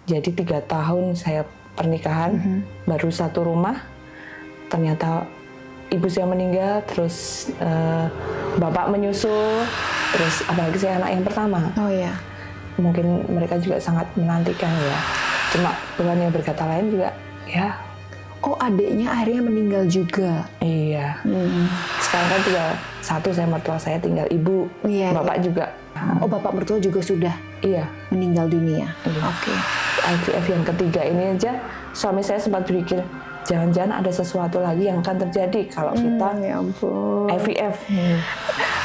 Jadi 3 tahun saya pernikahan, baru satu rumah, ternyata ibu saya meninggal, terus bapak menyusul, terus apalagi saya anak yang pertama. Oh ya. Mungkin mereka juga sangat menantikan ya. Cuma Tuhan yang berkata lain juga ya. Oh, adiknya akhirnya meninggal juga. Iya. Sekarang kan tinggal satu, saya mertua saya, tinggal ibu. Iya, bapak juga. Oh, bapak mertua juga sudah meninggal dunia. Iya. Oke. IVF yang ketiga ini aja suami saya sempat berpikir jangan-jangan ada sesuatu lagi yang akan terjadi kalau kita Ya ampun. IVF.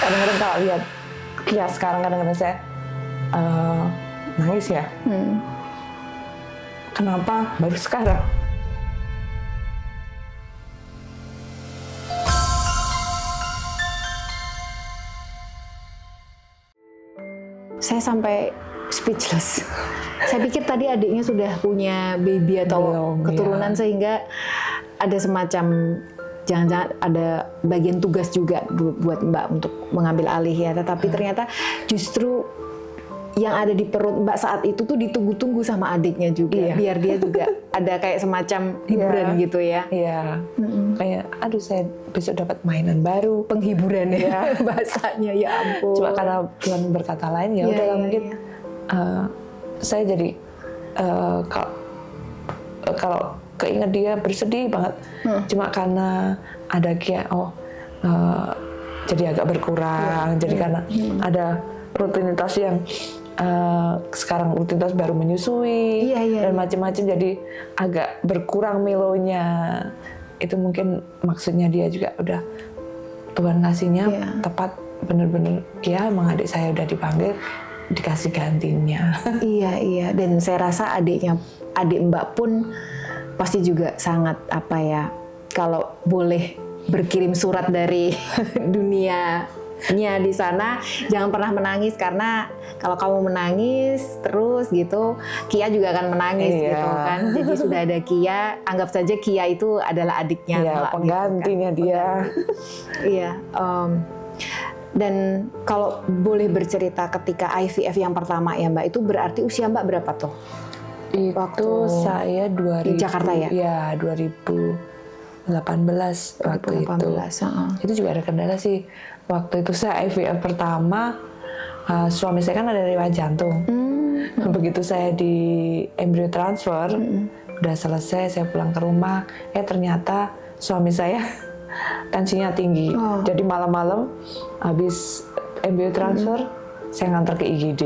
Kadang-kadang kalau lihat Kia sekarang, kadang-kadang saya nangis ya. Kenapa baru sekarang? Saya sampai speechless. Saya pikir tadi adiknya sudah punya baby atau keturunan, sehingga ada semacam jangan-jangan ada bagian tugas juga buat Mbak untuk mengambil alih ya. Tetapi ternyata justru yang ada di perut Mbak saat itu tuh ditunggu-tunggu sama adiknya juga, biar dia juga ada kayak semacam hiburan gitu ya. Iya. Kayak aduh, saya besok dapat mainan baru, penghiburan ya bahasanya. Ya ampun. Cuma karena Tuhan berkata lain ya udah mungkin saya jadi kalau keinget dia bersedih banget. Cuma karena ada Kia, jadi agak berkurang. Jadi karena ada rutinitas yang sekarang rutinitas baru menyusui dan macam-macam, jadi agak berkurang melonya. Itu mungkin maksudnya dia juga udah Tuhan ngasihnya tepat, bener-bener ya emang adik saya udah dipanggil, dikasih gantinya. Iya. Dan saya rasa adik Mbak pun pasti juga sangat apa ya, kalau boleh berkirim surat dari dunianya di sana, jangan pernah menangis, karena kalau kamu menangis terus gitu, Kia juga akan menangis gitu kan. Jadi sudah ada Kia, anggap saja Kia itu adalah adiknya, penggantinya gitu kan. Dia. Iya. Dan kalau boleh bercerita ketika IVF yang pertama ya Mbak, itu berarti usia Mbak berapa tuh? Waktu saya 2000 di Jakarta ya? Iya, 2018 waktu itu. Itu juga ada kendala sih. Waktu itu saya IVF pertama, suami saya kan ada riwayat jantung. Begitu saya di embrio transfer, udah selesai, saya pulang ke rumah, ternyata suami saya tensinya tinggi. Jadi malam-malam habis embrio transfer, saya nganter ke IGD.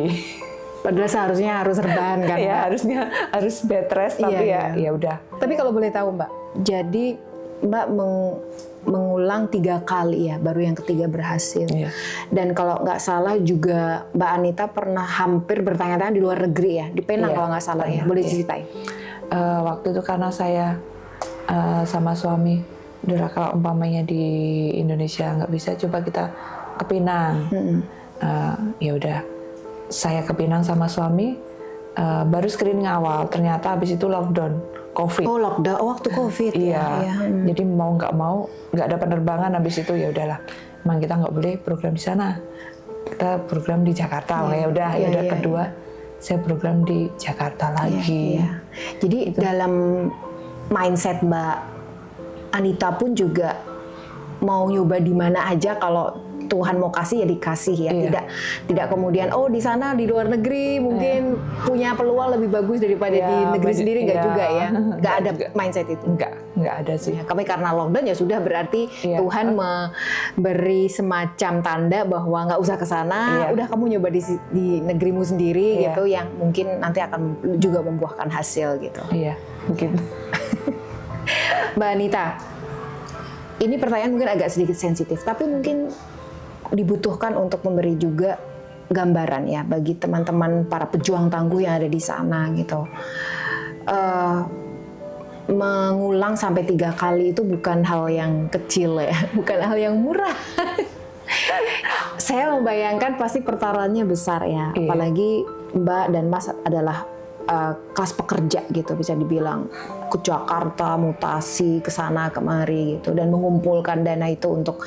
Padahal seharusnya harus rebahan kan? Ya harusnya harus bed rest, tapi ya udah. Tapi kalau boleh tahu Mbak, jadi Mbak mengulang 3 kali ya, baru yang ketiga berhasil. Dan kalau nggak salah juga Mbak Anita pernah hampir bertanya-tanya di luar negeri ya, di Penang kalau nggak salah ya. Boleh ceritain? Waktu itu karena saya sama suami, udah kalau umpamanya di Indonesia nggak bisa, coba kita ke Pinang. Ya udah. Saya ke Pinang sama suami, baru screening awal, ternyata habis itu lockdown, COVID. Oh lockdown, waktu COVID. Iya. Jadi mau nggak ada penerbangan habis itu, ya udahlah. Emang kita nggak boleh program di sana, kita program di Jakarta. Ya udah kedua saya program di Jakarta lagi. Jadi dalam mindset Mbak Anita pun juga mau nyoba di mana aja, kalau Tuhan mau kasih ya dikasih ya. Tidak kemudian di sana di luar negeri mungkin punya peluang lebih bagus daripada di negeri sendiri, nggak juga ya. Nggak ada mindset itu. Nggak ada sih. Kami karena lockdown ya sudah, berarti Tuhan memberi semacam tanda bahwa nggak usah ke sana, udah kamu nyoba di negerimu sendiri gitu, yang mungkin nanti akan juga membuahkan hasil gitu. Iya, mungkin. Mbak Anita, ini pertanyaan mungkin agak sedikit sensitif, tapi mungkin dibutuhkan untuk memberi juga gambaran ya bagi teman-teman para pejuang tangguh yang ada di sana gitu. Mengulang sampai 3 kali itu bukan hal yang kecil ya, bukan hal yang murah. Saya membayangkan pasti pertaruhannya besar ya, apalagi Mbak dan Mas adalah kelas pekerja gitu, bisa dibilang ke Jakarta, mutasi ke sana kemari gitu, dan mengumpulkan dana itu untuk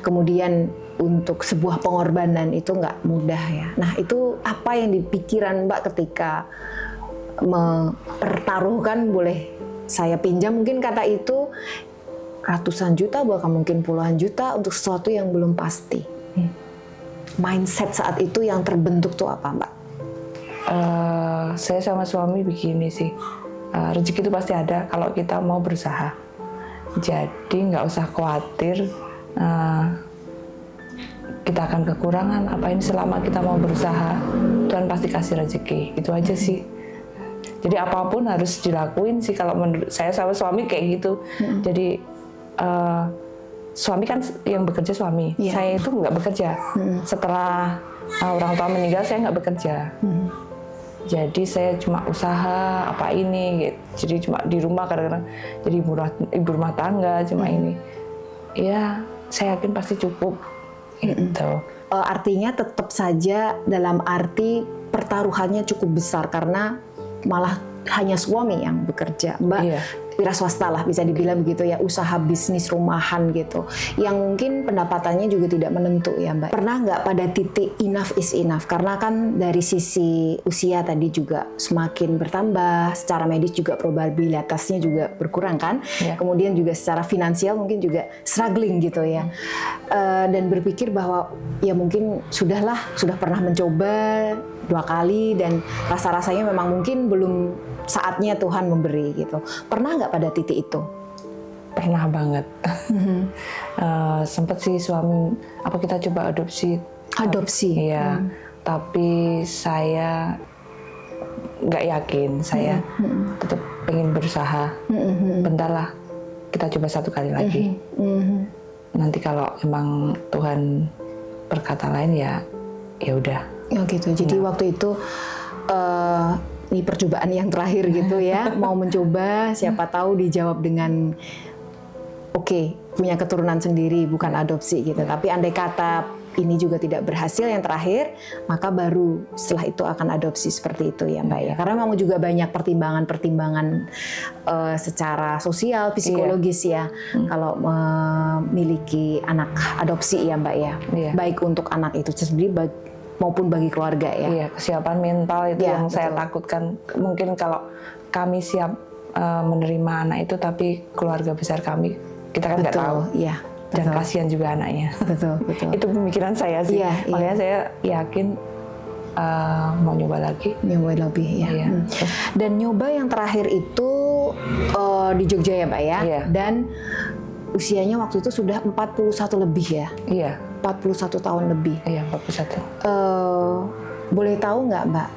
kemudian untuk sebuah pengorbanan itu nggak mudah ya. Nah itu apa yang di pikiran Mbak ketika mempertaruhkan, boleh saya pinjam mungkin kata itu, ratusan juta bahkan mungkin puluhan juta untuk sesuatu yang belum pasti. Mindset saat itu yang terbentuk tuh apa, Mbak? Saya sama suami begini sih, rezeki itu pasti ada kalau kita mau berusaha. Jadi nggak usah khawatir kita akan kekurangan apa ini, selama kita mau berusaha Tuhan pasti kasih rezeki. Itu aja sih. Jadi apapun harus dilakuin sih kalau menurut saya sama suami kayak gitu. Jadi suami kan yang bekerja suami, saya itu nggak bekerja. Setelah orang tua meninggal saya nggak bekerja. Jadi saya cuma usaha apa ini gitu. Jadi cuma di rumah kadang-kadang jadi ibu rumah tangga cuma ini. Ya saya yakin pasti cukup. Gitu. Artinya tetap saja dalam arti pertaruhannya cukup besar karena malah hanya suami yang bekerja, Mbak. Wira swasta lah bisa dibilang begitu ya, usaha bisnis rumahan gitu, yang mungkin pendapatannya juga tidak menentu ya, Mbak. Pernah nggak pada titik enough is enough? Karena kan dari sisi usia tadi juga semakin bertambah, secara medis juga probabilitasnya juga berkurang kan, kemudian juga secara finansial mungkin juga struggling gitu ya, dan berpikir bahwa ya mungkin sudah pernah mencoba 2 kali dan rasa-rasanya memang mungkin belum saatnya Tuhan memberi gitu. Pernah nggak pada titik itu? Pernah banget. Sempet sih suami, apa kita coba adopsi? Adopsi? Iya. Tapi saya nggak yakin. Saya tetap pengen berusaha. Bentar lah, kita coba 1 kali lagi. Nanti kalau emang Tuhan berkata lain ya udah. Ya gitu. Jadi waktu itu ini percobaan yang terakhir gitu ya, mau mencoba, siapa tahu dijawab dengan oke, punya keturunan sendiri, bukan adopsi gitu. Tapi andai kata ini juga tidak berhasil yang terakhir, maka baru setelah itu akan adopsi seperti itu ya, Mbak ya. Karena memang juga banyak pertimbangan secara sosial, psikologis ya, kalau memiliki anak adopsi ya, Mbak ya. Baik untuk anak itu sendiri maupun bagi keluarga ya. Iya, kesiapan mental itu yang saya takutkan. Mungkin kalau kami siap menerima anak itu, tapi keluarga besar kami, kita kan nggak tahu. Iya. Dan kasihan juga anaknya. Betul. Itu pemikiran saya sih. Makanya saya yakin mau nyoba lagi. Nyoba lebih ya. Dan nyoba yang terakhir itu di Jogja ya, Mbak ya. Dan usianya waktu itu sudah 41 lebih ya. Iya. 41 tahun lebih. Iya, 41. Boleh tahu nggak, Mbak?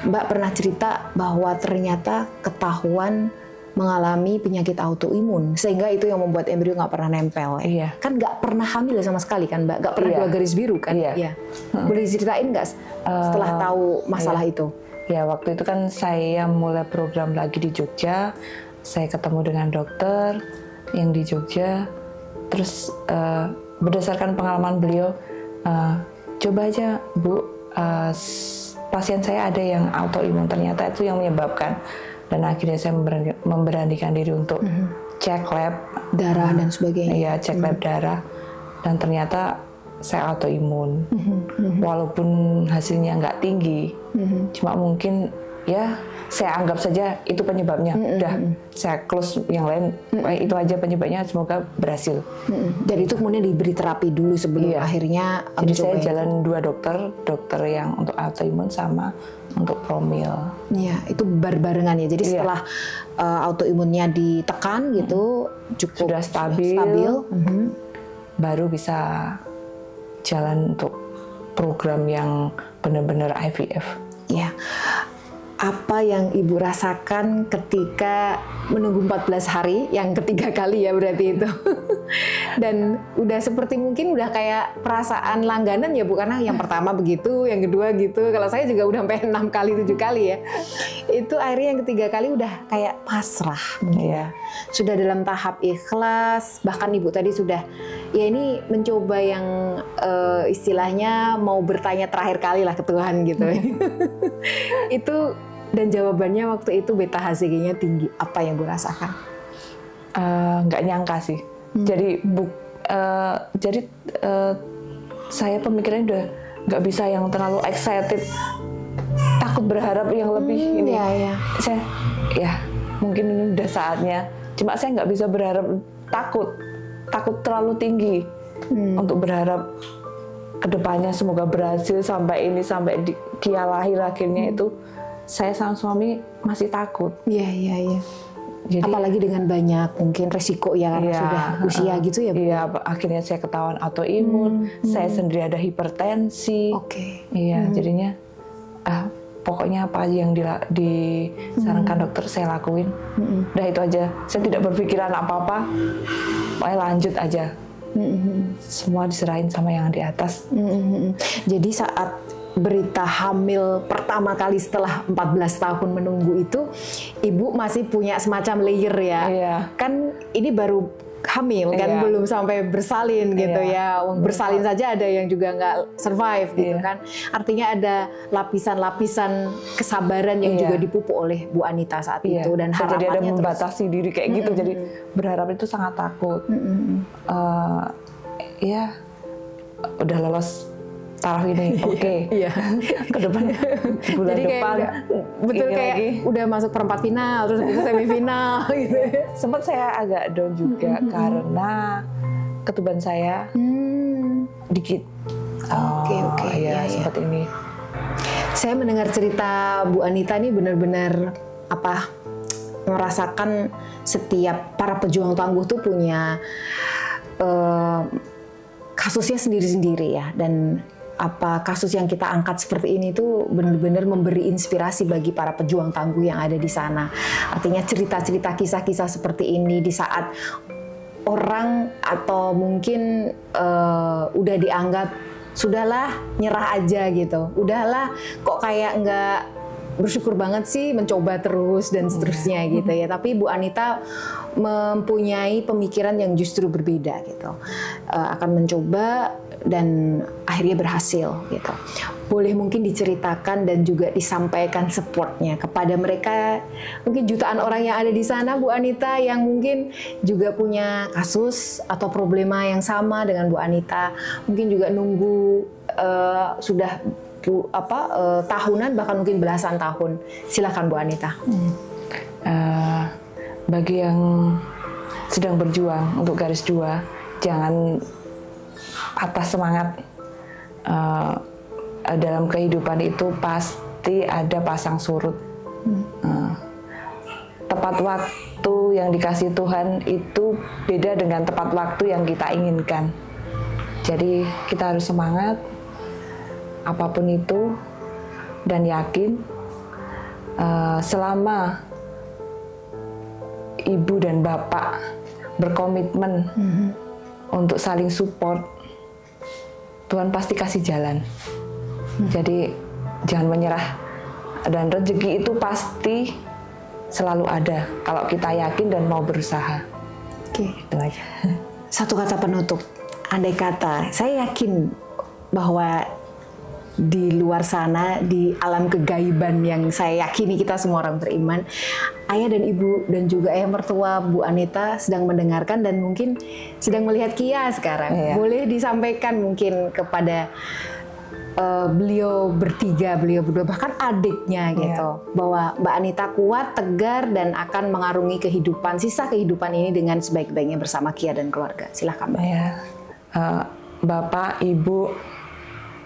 Mbak pernah cerita bahwa ternyata ketahuan mengalami penyakit autoimun, sehingga itu yang membuat embrio nggak pernah nempel. Iya. Kan nggak pernah hamil sama sekali kan, Mbak? Nggak pernah 2 garis biru kan? Iya. Boleh diceritain nggak setelah tahu masalah itu? Ya, waktu itu kan saya mulai program lagi di Jogja. Saya ketemu dengan dokter yang di Jogja. Terus berdasarkan pengalaman beliau, coba aja Bu, pasien saya ada yang autoimun, ternyata itu yang menyebabkan. Dan akhirnya saya memberanikan diri untuk cek lab darah dan sebagainya. Iya, cek lab darah, dan ternyata saya autoimun. Walaupun hasilnya nggak tinggi, cuma mungkin ya saya anggap saja itu penyebabnya. Udah, saya close yang lain, itu aja penyebabnya, semoga berhasil. Dan itu kemudian diberi terapi dulu sebelum akhirnya. Jadi saya jalan 2 dokter yang untuk autoimun sama untuk promil. Iya, itu barengan ya. Jadi setelah autoimunnya ditekan gitu, cukup sudah stabil. Baru bisa jalan untuk program yang benar-benar IVF. Iya. Apa yang Ibu rasakan ketika menunggu 14 hari, yang ketiga kali ya berarti itu. Dan udah seperti mungkin udah kayak perasaan langganan ya Bu, karena yang pertama begitu, yang kedua gitu. Kalau saya juga udah sampai 6 kali, 7 kali ya. Itu akhirnya yang ketiga kali udah kayak pasrah. Ya. Sudah dalam tahap ikhlas, bahkan Ibu tadi sudah, ya ini mencoba yang istilahnya mau bertanya terakhir kali lah ke Tuhan gitu. Itu. Dan jawabannya waktu itu beta HCG-nya tinggi. Apa yang gue rasakan? Nggak nyangka sih. Jadi saya pemikirannya udah nggak bisa yang terlalu excited. Takut untuk berharap yang lebih ini. Ya. Saya ya mungkin ini udah saatnya. Cuma saya nggak bisa berharap, takut terlalu tinggi untuk berharap kedepannya semoga berhasil sampai Kia lahir akhirnya itu. Saya sama suami masih takut. Iya. Jadi, apalagi dengan banyak mungkin resiko ya karena sudah usia gitu ya Bu? Iya, akhirnya saya ketahuan autoimun, saya sendiri ada hipertensi. Iya, jadinya pokoknya apa aja yang disarankan dokter saya lakuin. Udah itu aja, saya tidak berpikiran apa-apa, pokoknya lanjut aja. Semua diserahin sama yang di atas. Jadi saat berita hamil pertama kali setelah 14 tahun menunggu itu, Ibu masih punya semacam layer ya. Kan ini baru hamil kan, belum sampai bersalin gitu ya. Bersalin saja ada yang juga nggak survive gitu kan. Artinya ada lapisan-lapisan kesabaran yang juga dipupuk oleh Bu Anita saat itu, dan harapannya jadi ada membatasi diri kayak gitu. Jadi berharap itu sangat takut. Ya udah lolos taraf ini, ke depan bulan jadi depan betul kayak lagi. Udah masuk perempat final, terus itu semifinal gitu. Sempat saya agak down juga karena ketuban saya dikit. Sempat ini. Saya mendengar cerita Bu Anita ini benar-benar merasakan setiap para pejuang tangguh tuh punya kasusnya sendiri-sendiri ya, dan kasus yang kita angkat seperti ini tuh benar-benar memberi inspirasi bagi para pejuang tangguh yang ada di sana. Artinya cerita-cerita kisah-kisah seperti ini di saat orang atau mungkin udah dianggap sudahlah nyerah aja gitu, udahlah kok kayak nggak bersyukur banget sih, mencoba terus dan seterusnya gitu ya. Tapi Bu Anita mempunyai pemikiran yang justru berbeda gitu, akan mencoba dan akhirnya berhasil gitu. Boleh mungkin diceritakan dan juga disampaikan supportnya kepada mereka, mungkin jutaan orang yang ada di sana Bu Anita, yang mungkin juga punya kasus atau problema yang sama dengan Bu Anita, mungkin juga nunggu sudah tahunan bahkan mungkin belasan tahun. Silakan Bu Anita. Bagi yang sedang berjuang untuk garis 2, jangan patah semangat. Dalam kehidupan itu pasti ada pasang surut. Tepat waktu yang dikasih Tuhan itu beda dengan tepat waktu yang kita inginkan. Jadi kita harus semangat apapun itu, dan yakin selama ibu dan bapak berkomitmen untuk saling support, Tuhan pasti kasih jalan. Jadi jangan menyerah, dan rezeki itu pasti selalu ada kalau kita yakin dan mau berusaha. Itu aja. Satu kata penutup, andai kata saya yakin bahwa di luar sana, di alam kegaiban yang saya yakini kita semua orang beriman, ayah dan ibu dan juga ayah mertua Bu Anita sedang mendengarkan dan mungkin sedang melihat Kia sekarang. Boleh disampaikan mungkin kepada beliau bertiga, beliau berdua, bahkan adiknya gitu, bahwa Mbak Anita kuat, tegar, dan akan mengarungi kehidupan, sisa kehidupan ini dengan sebaik-baiknya bersama Kia dan keluarga. Silahkan Mbak. Bapak, Ibu,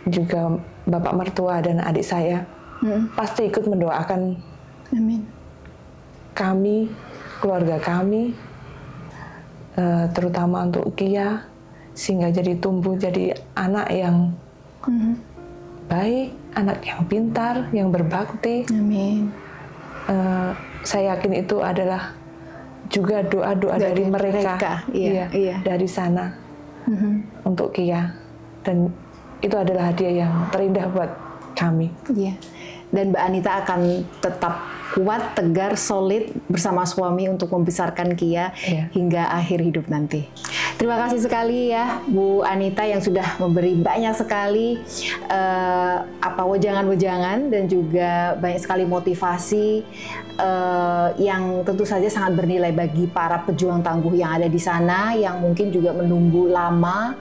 juga Bapak mertua dan adik saya pasti ikut mendoakan kami, keluarga kami, terutama untuk Kia, sehingga jadi tumbuh jadi anak yang baik, anak yang pintar, yang berbakti. Amin. Saya yakin itu adalah juga doa-doa dari mereka. Dari sana untuk Kia, dan itu adalah hadiah yang terindah buat kami. Dan Mbak Anita akan tetap kuat, tegar, solid bersama suami untuk membesarkan Kia hingga akhir hidup nanti. Terima kasih sekali ya Bu Anita yang sudah memberi banyak sekali wejangan-wejangan dan juga banyak sekali motivasi yang tentu saja sangat bernilai bagi para pejuang tangguh yang ada di sana, yang mungkin juga menunggu lama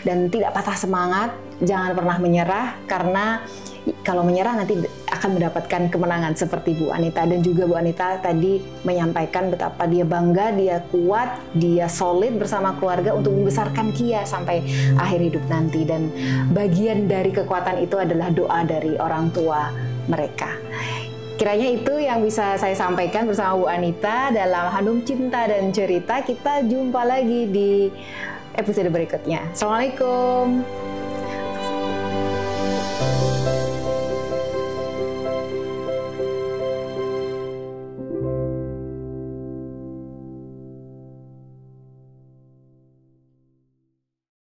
dan tidak patah semangat. Jangan pernah menyerah, karena kalau menyerah nanti akan mendapatkan kemenangan seperti Bu Anita. Dan juga Bu Anita tadi menyampaikan betapa dia bangga, dia kuat, dia solid bersama keluarga untuk membesarkan Kia sampai akhir hidup nanti. Dan bagian dari kekuatan itu adalah doa dari orang tua mereka. Kiranya itu yang bisa saya sampaikan bersama Bu Anita dalam Hanum Cinta dan Cerita. Kita jumpa lagi di episode berikutnya. Assalamualaikum.